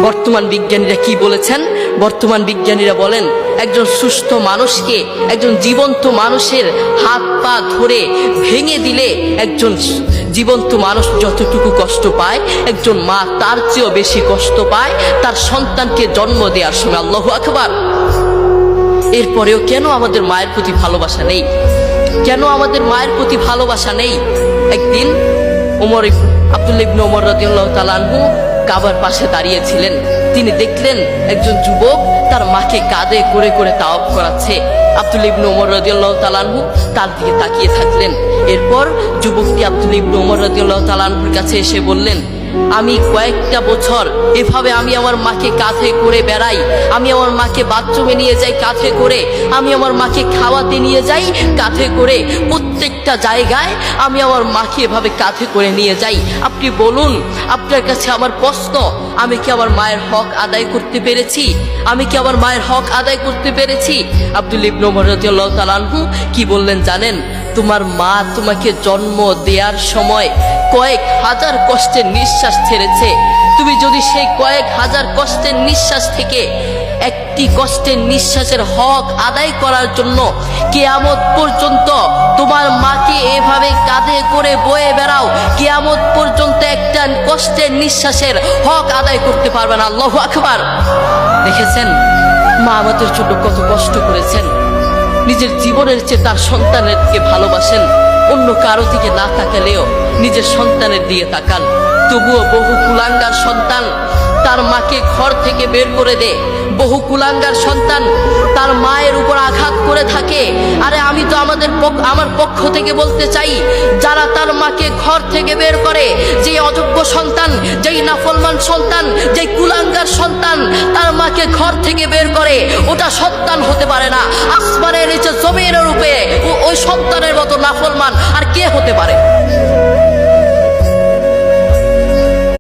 বর্তমান বিজ্ঞানীরা কি বলেছেন? বর্তমান বিজ্ঞানীরা বলেন একজন সুস্থ মানুষকে, একজন জীবন্ত মানুষের হাত পা ধরে ভেঙে দিলে একজন জীবন্ত মানুষ যতটুকু কষ্ট পায়, একজন মা তার চেয়েও বেশি কষ্ট পায় তার সন্তানকে জন্ম দেওয়ার সময়। আল্লাহু আকবার। এরপরেও কেন আমাদের মায়ের প্রতি ভালোবাসা নেই? কেন আমাদের মায়ের প্রতি ভালোবাসা নেই? একদিন আব্দুল্লাহ ইবনে ওমর রাদিয়াল্লাহু তাআলা আনহু কাবার পাশে দাঁড়িয়েছিলেন। তিনি দেখলেন একজন যুবক তার মাকে কাঁধে করে করে তাওয়াফ করাচ্ছে। আব্দুল্লাহ ইবনে ওমর রাদিয়াল্লাহু তাআলা আনহু তার দিকে তাকিয়ে থাকলেন। এরপর যুবকটি আব্দুল্লাহ ইবনে ওমর রাদিয়াল্লাহু তাআলা আনহুর কাছে এসে বললেন, আমি কয়েকটা বছর এভাবে আমি আমার মাকে কাঁধে করে বেড়াই, আমি আমার মাকে বাথরুমে নিয়ে যাই কাঁধে করে, আমি আমার মাকে খাওয়াতে নিয়ে যাই কাঁধে করে, প্রত্যেকটা জায়গায় আমি আমার মাকে এভাবে কাঁধে করে নিয়ে যাই। আপনি বলুন, আপনার কাছে আমার প্রশ্ন, আমি কি আমার মায়ের হক আদায় করতে পেরেছি? আমি কি আমার মায়ের হক আদায় করতে পেরেছি? আব্দুল্লাহ ইবনে ওমর রাদিয়াল্লাহু তাআলা আনহু কি বললেন জানেন? তোমার মা তোমাকে জন্ম দেওয়ার সময় কয়েক হাজার কষ্টের নিঃশ্বাস ছেড়েছে। তুমি যদি সেই কয়েক হাজার কষ্টের নিঃশ্বাস থেকে একটি কষ্টের নিঃশ্বাসের হক আদায় করার জন্য কিয়ামত পর্যন্ত তোমার মাকে এভাবে কাঁধে করে বয়ে বেড়াও, কিয়ামত পর্যন্ত একটা কষ্টের নিঃশ্বাসের হক আদায় করতে পারবে না। আল্লাহু আকবার। দেখেছেন মা আমাদের জন্য কত কষ্ট করেছেন। নিজের জীবনের চেয়ে তার সন্তানেরকে ভালোবাসেন। অন্য কারো দিকে না তাকালেও নিজের সন্তানের দিকে তাকান। তবুও বহু কুলাঙ্গার সন্তান তার মাকে ঘর থেকে বের করে দেয়। বহু কুলাঙ্গার সন্তান তার মায়ের উপর আঘাত করে থাকে। আরে আমি তো আমার পক্ষ থেকে বলতে চাই, যারা তার মাকে ঘর থেকে বের করে, যে অযোগ্য সন্তান, যেই নাফরমান সন্তান, যেই কুলাঙ্গার সন্তান তার মাকে ঘর থেকে বের করে, ওটা সন্তান হতে পারে না। আসমানের নিচে জমিনের রূপে ওই সন্তানের মতো নাফরমান আর কে হতে পারে?